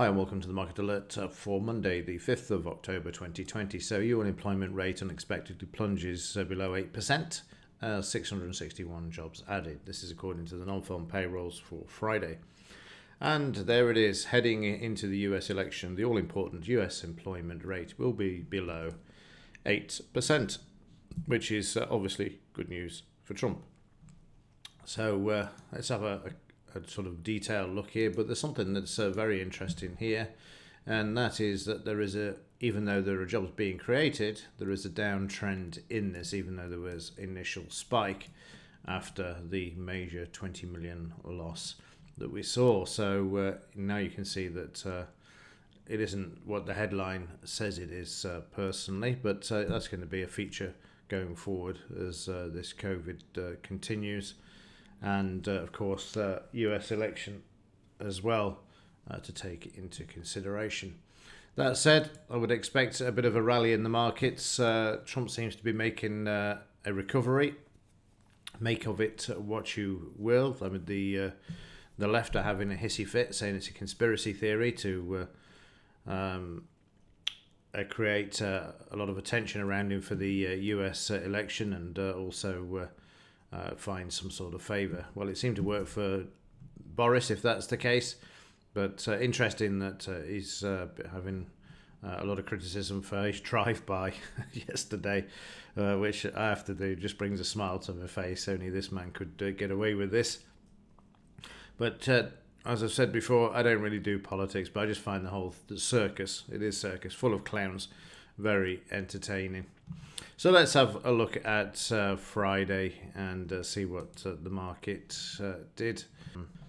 Hi and welcome to the Market Alert for Monday the 5th of October 2020. So your unemployment rate unexpectedly plunges below 8%, 661 jobs added. This is according to the non-farm payrolls for Friday. And there it is, heading into the US election. The all-important US employment rate will be below 8%, which is obviously good news for Trump. So let's have a sort of detailed look here, but there's something that's very interesting here, and that is that there is even though there are jobs being created, there is a downtrend in this, even though there was initial spike after the major 20 million loss that we saw. So now you can see that it isn't what the headline says it is personally, but that's going to be a feature going forward as this COVID continues. And of course US election as well to take into consideration. That said, I would expect a bit of a rally in the markets. Trump seems to be making a recovery. Make of it what you will. I mean, the left are having a hissy fit, saying it's a conspiracy theory to create a lot of attention around him for the US election, and also find some sort of favour. Well, it seemed to work for Boris, if that's the case, but interesting that he's having a lot of criticism for his drive-by yesterday, which I have to do, just brings a smile to my face. Only this man could get away with this. But as I've said before, I don't really do politics, but I just find the circus, it is circus, full of clowns, very entertaining. So let's have a look at Friday and see what the market did.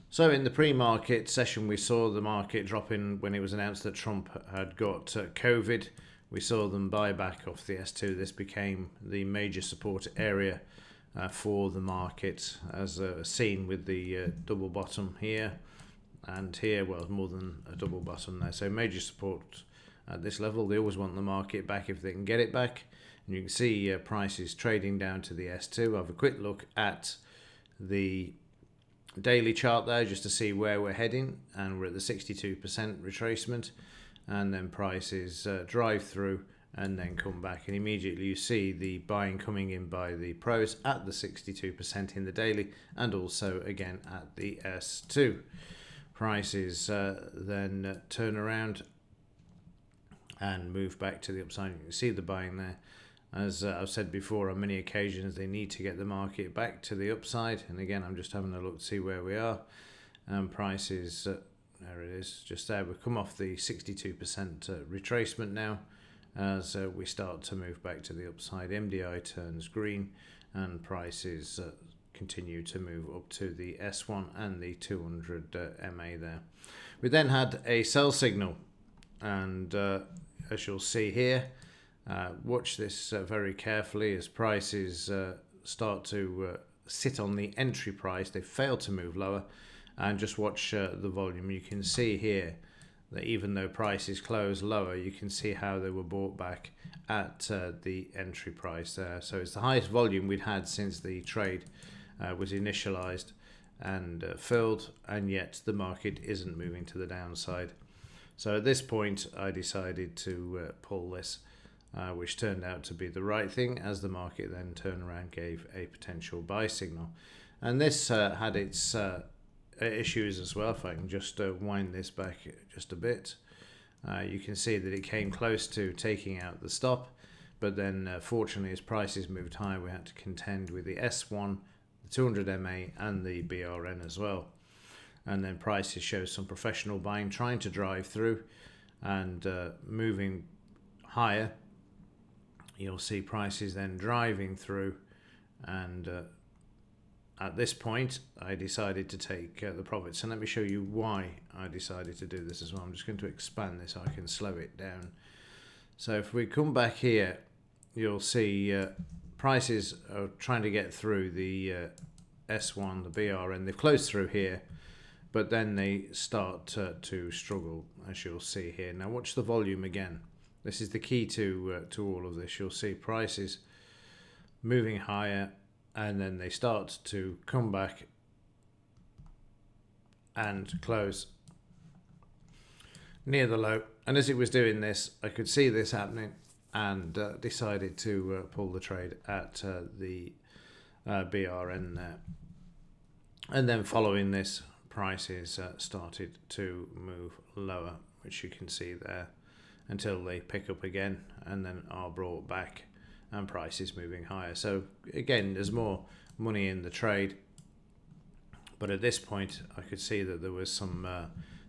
So in the pre-market session, we saw the market dropping when it was announced that Trump had got COVID. We saw them buy back off the S2. This became the major support area for the market, as seen with the double bottom here and here. Well, more than a double bottom there. So major support at this level. They always want the market back if they can get it back. And you can see prices trading down to the S2. I'll have a quick look at the daily chart there just to see where we're heading, and we're at the 62% retracement, and then prices drive through and then come back, and immediately you see the buying coming in by the pros at the 62% in the daily, and also again at the S2. Prices then turn around and move back to the upside. You can see the buying there. As I've said before, on many occasions they need to get the market back to the upside, and again I'm just having a look to see where we are, and prices there it is, just there. We've come off the 62% retracement now as we start to move back to the upside. MDI turns green and prices continue to move up to the S1 and the 200 MA there. We then had a sell signal, and as you'll see here, watch this very carefully as prices start to sit on the entry price. They fail to move lower, and just watch the volume. You can see here that even though prices close lower, you can see how they were bought back at the entry price there. So it's the highest volume we'd had since the trade was initialized and filled, and yet the market isn't moving to the downside. So at this point I decided to pull this, which turned out to be the right thing, as the market then turned around, gave a potential buy signal. And this had its issues as well. If I can just wind this back just a bit, you can see that it came close to taking out the stop, but then fortunately as prices moved higher, we had to contend with the S1, the 200 MA and the BRN as well. And then prices show some professional buying trying to drive through and moving higher. You'll see prices then driving through, and at this point I decided to take the profits, and let me show you why I decided to do this as well. I'm just going to expand this so I can slow it down. So if we come back here, you'll see prices are trying to get through the S1, the BRN. They've closed through here, but then they start to struggle, as you'll see here. Now watch the volume again. This is the key to all of this. You'll see prices moving higher, and then they start to come back and close. near the low, and as it was doing this, I could see this happening, and decided to pull the trade at the BRN there. And then following this, prices started to move lower, which you can see there, until they pick up again and then are brought back, and prices moving higher. So again, there's more money in the trade, but at this point I could see that there was some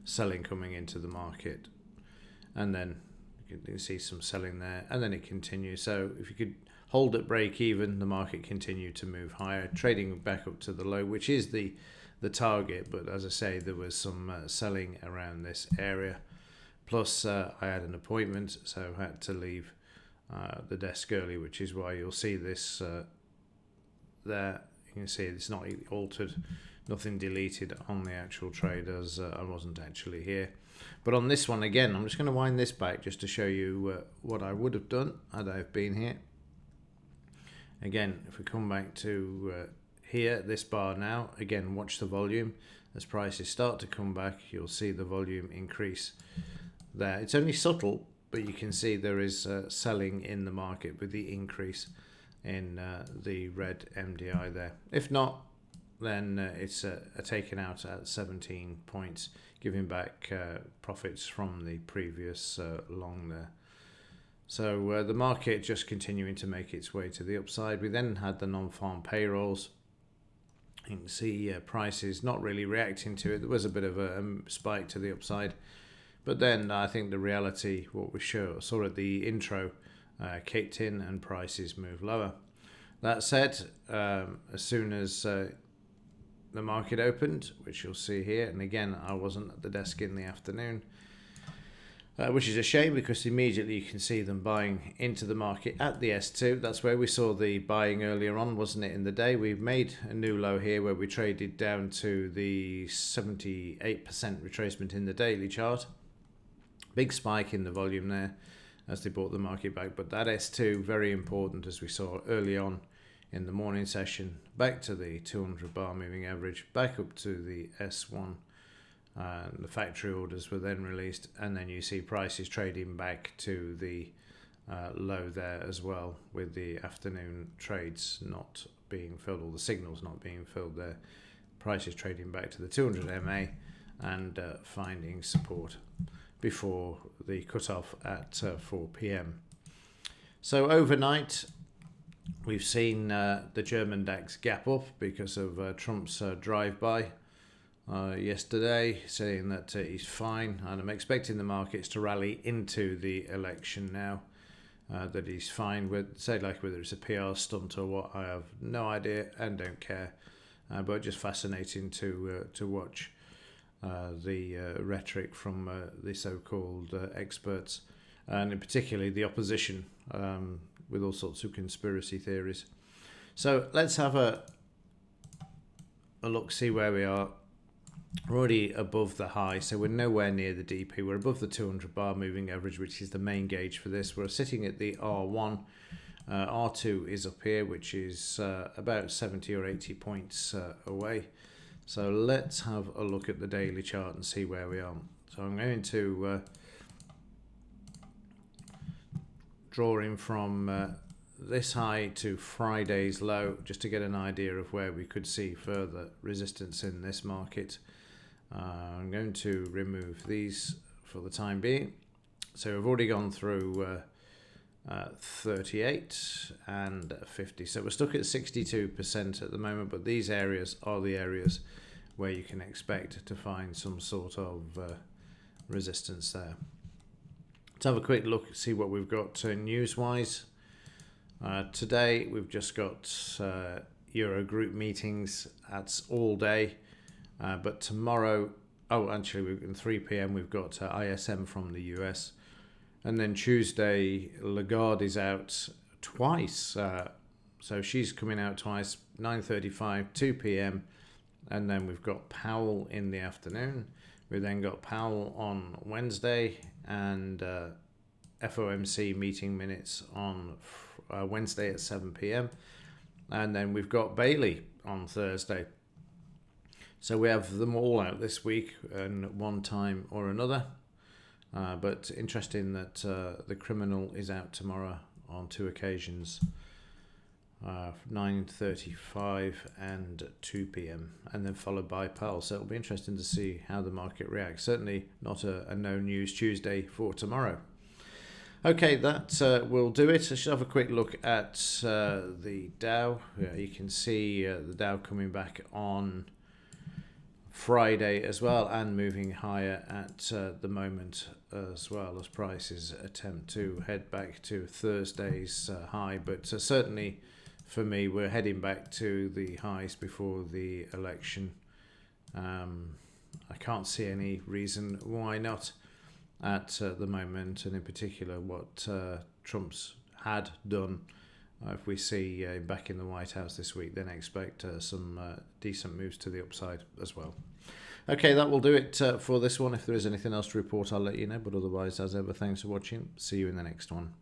selling coming into the market, and then you can see some selling there, and then it continues. So if you could hold at break even, the market continued to move higher, trading back up to the low, which is the target. But as I say, there was some selling around this area. Plus, I had an appointment, so I had to leave the desk early, which is why you'll see this there. You can see it's not altered, nothing deleted on the actual trade, as I wasn't actually here. But on this one, again, I'm just going to wind this back just to show you what I would have done had I been here. Again, if we come back to here, this bar now, again, watch the volume. As prices start to come back, you'll see the volume increase there. It's only subtle, but you can see there is selling in the market with the increase in the red MDI there. If not, then it's taken out at 17 points, giving back profits from the previous long there. So the market just continuing to make its way to the upside. We then had the non-farm payrolls. You can see prices not really reacting to it. There was a bit of a spike to the upside, but then I think the reality, what we saw at the intro, kicked in and prices moved lower. That said, as soon as the market opened, which you'll see here, and again, I wasn't at the desk in the afternoon, which is a shame, because immediately you can see them buying into the market at the S2. That's where we saw the buying earlier on, wasn't it, in the day? We've made a new low here where we traded down to the 78% retracement in the daily chart. Big spike in the volume there as they brought the market back. But that S2, very important, as we saw early on in the morning session, back to the 200 bar moving average, back up to the S1. The factory orders were then released, and then you see prices trading back to the low there as well, with the afternoon trades not being filled, or the signals not being filled there. Prices trading back to the 200 MA and finding support before the cutoff at 4 p.m. So overnight, we've seen the German DAX gap up because of Trump's drive-by yesterday, saying that he's fine, and I'm expecting the markets to rally into the election now, that he's fine. With, say, like whether it's a PR stunt or what, I have no idea and don't care, but just fascinating to watch the rhetoric from the so-called experts, and in particularly the opposition, with all sorts of conspiracy theories. So let's have a look, see where we are. We're already above the high, so we're nowhere near the DP. We're above the 200 bar moving average, which is the main gauge for this. We're sitting at the R1. R2 is up here, which is about 70 or 80 points away. So let's have a look at the daily chart and see where we are. So I'm going to draw in from this high to Friday's low, just to get an idea of where we could see further resistance in this market. I'm going to remove these for the time being. So we've already gone through 38 and 50. So we're stuck at 62% at the moment, but these areas are the areas where you can expect to find some sort of resistance there. Let's have a quick look, see what we've got news-wise. Today we've just got Euro group meetings. That's all day. But tomorrow, actually, in 3 p.m. we've got ISM from the US. And then Tuesday, Lagarde is out twice. So she's coming out twice, 9:35, 2 p.m. And then we've got Powell in the afternoon. We've then got Powell on Wednesday, and FOMC meeting minutes on Wednesday at 7 p.m. And then we've got Bailey on Thursday. So we have them all out this week in one time or another. But interesting that the criminal is out tomorrow on 2 occasions, 9:35 and 2 p.m, and then followed by Powell. So it'll be interesting to see how the market reacts. Certainly not a no news Tuesday for tomorrow. Okay, that will do it. I should have a quick look at the Dow. You can see the Dow coming back on Friday as well, and moving higher at the moment as well, as prices attempt to head back to Thursday's high. But certainly for me, we're heading back to the highs before the election. I can't see any reason why not at the moment, and in particular what Trump's had done. If we see back in the White House this week, then expect some decent moves to the upside as well. Okay, that will do it for this one. If there is anything else to report, I'll let you know. But otherwise, as ever, thanks for watching. See you in the next one.